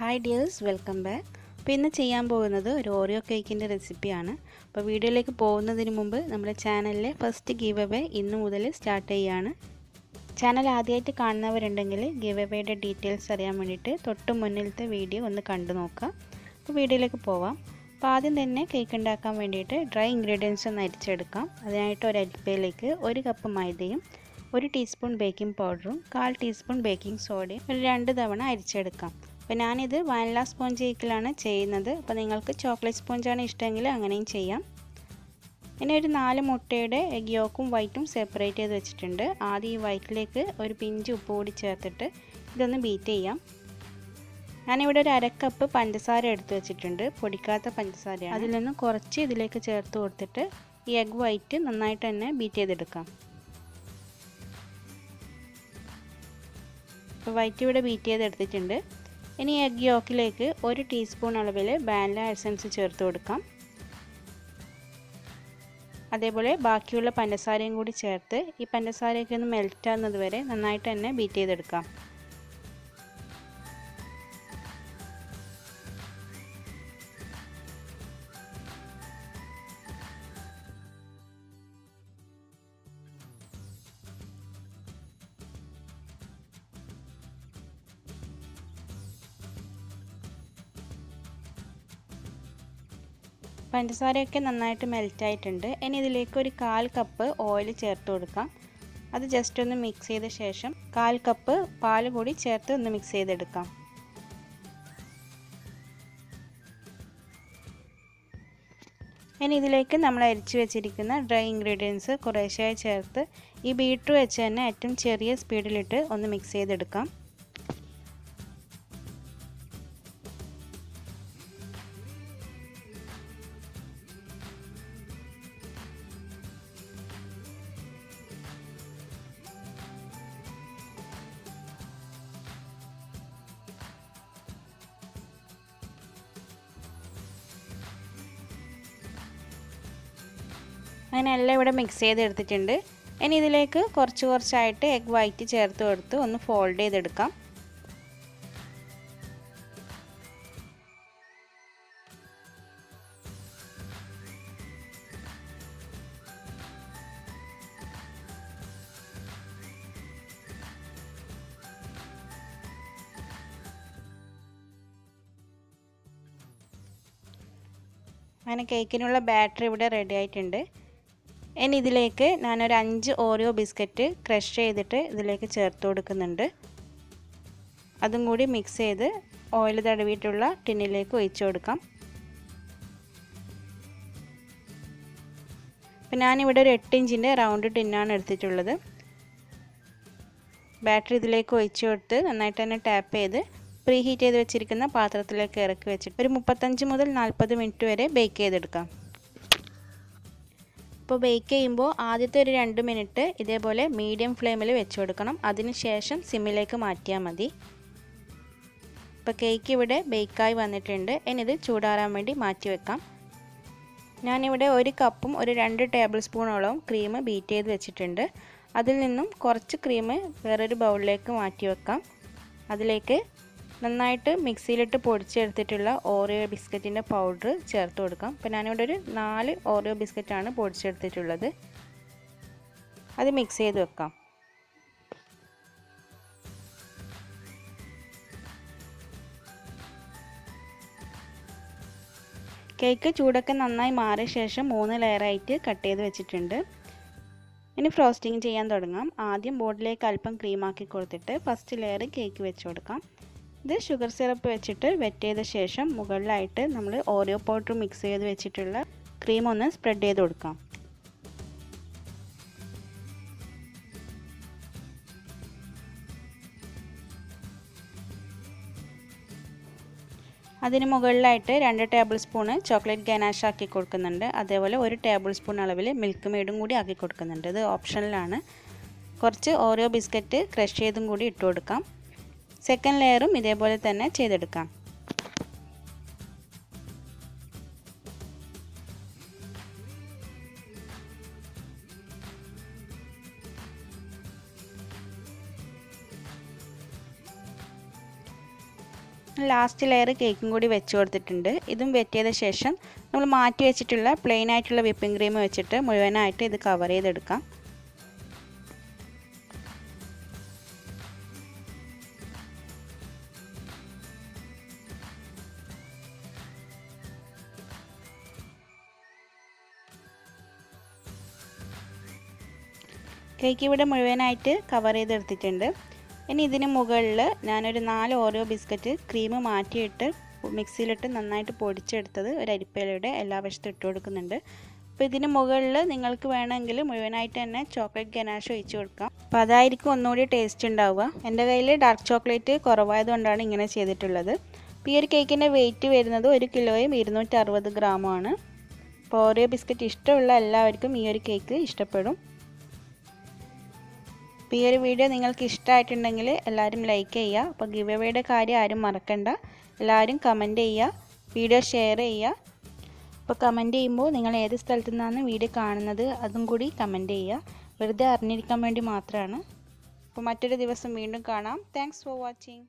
Hi dears, welcome back. അപ്പോൾ ഇന്ന് ചെയ്യാൻ പോകുന്നത് ഒരു ഓറിയോ കേക്കിൻ്റെ റെസിപ്പിയാണ്. അപ്പോൾ വീഡിയോയിലേക്ക് പോകുന്നതിന് മുമ്പ് നമ്മുടെ ചാനലിലെ ഫസ്റ്റ് ഗീവ് അവേ ഇന്ന് മുതൽ സ്റ്റാർട്ട് ചെയ്യുകയാണ്. ചാനൽ ആദ്യമായിട്ട് കാണുന്നവരുണ്ടെങ്കിൽ ഗീവ് അവേയുടെ ഡീറ്റെയിൽസ് അറിയാൻ വേണ്ടിയിട്ട് തൊട്ട് മുന്നിലത്തെ വീഡിയോ ഒന്ന് കണ്ടു നോക്കാം. അപ്പോൾ വീഡിയോയിലേക്ക് പോവാം. അപ്പോൾ ആദ്യം തന്നെ കേക്ക് ഉണ്ടാക്കാൻ വേണ്ടിയിട്ട് ഡ്രൈ ഇൻഗ്രീഡിയൻസ് ഒന്ന് അരിച്ചെടുക്കാം. അതിനായിട്ട് ഒരു അരിപ്പയിലേക്ക് 1 കപ്പ് മൈദയും 1 ടീസ്പൂൺ ബേക്കിംഗ് പൗഡറും 1/4 ടീസ്പൂൺ ബേക്കിംഗ് സോഡയും ഒരു 2 തവണ അരിച്ചെടുക്കാം. അപ്പോൾ ഞാനിത് വാനില സ്പോഞ്ച് കേക്കിലാണ് ചെയ്യുന്നത്. അപ്പോൾ നിങ്ങൾക്ക് ചോക്ലേറ്റ് സ്പോഞ്ചാണ് ഇഷ്ടമെങ്കിൽ അങ്ങനെയും ചെയ്യാം. ഇനി ഒരു 4 മുട്ടയുടെ എഗ് യോക്കും വൈറ്റും സെപ്പറേറ്റ് ചെയ്ത് വെച്ചിട്ടുണ്ട്. ആദ്യം ഈ വൈറ്റിലേക്ക് ഒരു പിഞ്ച് ഉപ്പ് കൂടി ചേർത്തിട്ട് ഇതൊന്ന് ബീറ്റ് ചെയ്യാം. ഞാനിവിടെ ഒരു 1/2 കപ്പ് പഞ്ചസാര എടുത്ത് വെച്ചിട്ടുണ്ട്. പൊടിക്കാത്ത പഞ്ചസാരയാണ്. അതിൽ നിന്ന് കുറച്ച് ഇതിലേക്ക് ചേർത്ത് കൊടുത്തിട്ട് ഈ എഗ് വൈറ്റ് നന്നായിട്ട് തന്നെ ബീറ്റ് ചെയ്തെടുക്കാം. അപ്പോൾ വൈറ്റ് ഇവിടെ ബീറ്റ് ചെയ്തെടുത്തിട്ടുണ്ട്. ഇനി എഗ് യോക്കിലേക്ക് 1 ടീസ്പൂൺ അളവിൽ വാനില എസൻസ് ചേർത്ത് കൊടുക്കാം. അതേപോലെ ബാക്കിയുള്ള പഞ്ചസാരയും കൂടി ചേർത്ത് ഈ പഞ്ചസാരയൊക്കെ ഒന്ന് മെൽറ്റ് ആകുന്നത് വരെ നന്നായിട്ട് തന്നെ ബീറ്റ് ചെയ്തെടുക്കാം. പഞ്ചസാരയൊക്കെ നന്നായിട്ട് മെൽറ്റ് ആയിട്ടുണ്ട്. ഇനി ഇതിലേക്ക് ഒരു 1/4 കപ്പ് ഓയിൽ ചേർത്ത് കൊടുക്കാം. അത് ജസ്റ്റ് ഒന്ന് മിക്സ് ചെയ്ത ശേഷം 1/4 കപ്പ് പാൽ കൂടി ചേർത്ത് ഒന്ന് മിക്സ് ചെയ്തെടുക്കാം. ഇനി ഇതിലേക്ക് നമ്മൾ അരിച്ചു വെച്ചിരിക്കുന്ന ഡ്രൈ ഇൻഗ്രീഡിയൻസ് കുറേശ്ശെയായി ചേർത്ത് ഈ ബീറ്റർ വെച്ച് തന്നെ ഏറ്റവും ചെറിയ സ്പീഡിലിട്ട് ഒന്ന് മിക്സ് ചെയ്തെടുക്കാം. അങ്ങനെ എല്ലാം ഇവിടെ മിക്സ് ചെയ്തെടുത്തിട്ടുണ്ട്. ഇനി ഇതിലേക്ക് കുറച്ചായിട്ട് എഗ് വൈറ്റ് ചേർത്ത് കൊടുത്ത് ഒന്ന് ഫോൾഡ് ചെയ്തെടുക്കാം. അങ്ങനെ കേക്കിനുള്ള ബാറ്റർ ഇവിടെ റെഡി ആയിട്ടുണ്ട്. ഇനി ഇതിലേക്ക് ഞാനൊരു 5 ഓറിയോ ബിസ്ക്കറ്റ് ക്രഷ് ചെയ്തിട്ട് ഇതിലേക്ക് ചേർത്ത് കൊടുക്കുന്നുണ്ട്. അതും കൂടി മിക്സ് ചെയ്ത് ഓയിൽ തടവിയിട്ടുള്ള ടിന്നിലേക്ക് ഒഴിച്ചു കൊടുക്കാം. അപ്പോൾ ഞാനിവിടെ ഒരു 8 ഇഞ്ചിൻ്റെ റൗണ്ട് ടിന്നാണ് എടുത്തിട്ടുള്ളത്. ബാറ്ററി ഇതിലേക്ക് ഒഴിച്ചു കൊടുത്ത് നന്നായിട്ട് തന്നെ ടാപ്പ് ചെയ്ത് പ്രീ ഹീറ്റ് ചെയ്ത് വെച്ചിരിക്കുന്ന പാത്രത്തിലേക്ക് ഇറക്കി വെച്ചിട്ട് ഒരു 35 മുതൽ 40 മിനിറ്റ് വരെ ബേക്ക് ചെയ്തെടുക്കാം. ഇപ്പോൾ ബേക്ക് ചെയ്യുമ്പോൾ ആദ്യത്തെ ഒരു 2 മിനിറ്റ് ഇതേപോലെ മീഡിയം ഫ്ലെയിമിൽ വെച്ച് കൊടുക്കണം. അതിനുശേഷം സിമ്മിലേക്ക് മാറ്റിയാൽ മതി. ഇപ്പോൾ കേക്ക് ഇവിടെ ബേക്കായി വന്നിട്ടുണ്ട്. ഇനി ഇത് ചൂടാറാൻ വേണ്ടി മാറ്റി വെക്കാം. ഞാനിവിടെ 1 കപ്പും ഒരു 2 ടേബിൾ സ്പൂണോളം ക്രീം ബീറ്റ് ചെയ്ത് വെച്ചിട്ടുണ്ട്. അതിൽ നിന്നും കുറച്ച് ക്രീം വേറൊരു ബൗളിലേക്ക് മാറ്റി വെക്കാം. അതിലേക്ക് നന്നായിട്ട് മിക്സിയിലിട്ട് പൊടിച്ചെടുത്തിട്ടുള്ള ഓറിയോ ബിസ്ക്കറ്റിൻ്റെ പൗഡർ ചേർത്ത് കൊടുക്കാം. അപ്പോൾ ഞാനിവിടെ ഒരു 4 ഓറിയോ ബിസ്ക്കറ്റാണ് പൊടിച്ചെടുത്തിട്ടുള്ളത്. അത് മിക്സ് ചെയ്ത് വെക്കാം. കേക്ക് ചൂടൊക്കെ നന്നായി മാറിയ ശേഷം 3 ലെയറായിട്ട് കട്ട് ചെയ്ത് വെച്ചിട്ടുണ്ട്. ഇനി ഫ്രോസ്റ്റിംഗ് ചെയ്യാൻ തുടങ്ങാം. ആദ്യം ബോർഡിലേക്ക് അല്പം ക്രീമാക്കി കൊടുത്തിട്ട് ഫസ്റ്റ് ലെയർ കേക്ക് വെച്ച് കൊടുക്കാം. ഇത് ഷുഗർ സിറപ്പ് വെച്ചിട്ട് വെറ്റ് ചെയ്ത ശേഷം മുകളിലായിട്ട് നമ്മൾ ഓറിയോ പൗഡർ മിക്സ് ചെയ്ത് വെച്ചിട്ടുള്ള ക്രീം ഒന്ന് സ്പ്രെഡ് ചെയ്ത് കൊടുക്കാം. അതിന് മുകളിലായിട്ട് 2 ടേബിൾ സ്പൂണ് ചോക്ലേറ്റ് ഗനാഷ് ആക്കി കൊടുക്കുന്നുണ്ട്. അതേപോലെ 1 ടേബിൾ സ്പൂൺ അളവിൽ മിൽക്ക് മെയ്ഡും കൂടി ആക്കി കൊടുക്കുന്നുണ്ട്. ഇത് ഓപ്ഷണലാണ്. കുറച്ച് ഓറിയോ ബിസ്ക്കറ്റ് ക്രഷ് ചെയ്തും കൂടി ഇട്ട് കൊടുക്കാം. സെക്കൻഡ് ലെയറും ഇതേപോലെ തന്നെ ചെയ്തെടുക്കാം. ലാസ്റ്റ് ലെയർ കേക്കും കൂടി വെച്ച് കൊടുത്തിട്ടുണ്ട്. ഇതും വെറ്റ് ചെയ്ത ശേഷം നമ്മൾ മാറ്റി വെച്ചിട്ടുള്ള പ്ലെയിൻ ആയിട്ടുള്ള വിപ്പിംഗ് ക്രീം വെച്ചിട്ട് മുഴുവനായിട്ട് ഇത് കവർ ചെയ്തെടുക്കാം. കേക്ക് ഇവിടെ മുഴുവനായിട്ട് കവർ ചെയ്തെടുത്തിട്ടുണ്ട്. ഇനി ഇതിന് മുകളിൽ ഞാനൊരു 4 ഓറിയോ ബിസ്ക്കറ്റ് ക്രീം മാറ്റിയിട്ട് മിക്സിയിലിട്ട് നന്നായിട്ട് പൊടിച്ചെടുത്തത് ഒരു അരിപ്പയിലൂടെ എല്ലാ വശത്തും ഇട്ട് കൊടുക്കുന്നുണ്ട്. അപ്പോൾ ഇതിന് മുകളിൽ നിങ്ങൾക്ക് വേണമെങ്കിൽ മുഴുവനായിട്ട് തന്നെ ചോക്ലേറ്റ് ഗനാഷ് ഒഴിച്ച് കൊടുക്കാം. അപ്പോൾ അതായിരിക്കും ഒന്നുകൂടി ടേസ്റ്റ് ഉണ്ടാവുക. എൻ്റെ കയ്യിൽ ഡാർക്ക് ചോക്ലേറ്റ് കുറവായതുകൊണ്ടാണ് ഇങ്ങനെ ചെയ്തിട്ടുള്ളത്. അപ്പോൾ ഈ ഒരു കേക്കിൻ്റെ വെയിറ്റ് വരുന്നത് 1 കിലോയും 260 ഗ്രാമുമാണ്. അപ്പോൾ ഓറിയോ ബിസ്ക്കറ്റ് ഇഷ്ടമുള്ള എല്ലാവർക്കും ഈ ഒരു കേക്ക് ഇഷ്ടപ്പെടും. അപ്പോൾ ഈ ഒരു വീഡിയോ നിങ്ങൾക്ക് ഇഷ്ടമായിട്ടുണ്ടെങ്കിൽ എല്ലാവരും ലൈക്ക് ചെയ്യുക. അപ്പോൾ ഗിവ് അവേയുടെ കാര്യം ആരും മറക്കണ്ട. എല്ലാവരും കമൻറ്റ് ചെയ്യുക, വീഡിയോ ഷെയർ ചെയ്യുക. അപ്പോൾ കമൻറ്റ് ചെയ്യുമ്പോൾ നിങ്ങൾ ഏത് സ്ഥലത്തു നിന്നാണ് വീഡിയോ കാണുന്നത് അതും കൂടി കമൻറ്റ് ചെയ്യുക. വെറുതെ അറിഞ്ഞിരിക്കാൻ വേണ്ടി മാത്രമാണ്. അപ്പോൾ മറ്റൊരു ദിവസം വീണ്ടും കാണാം. Thanks for watching.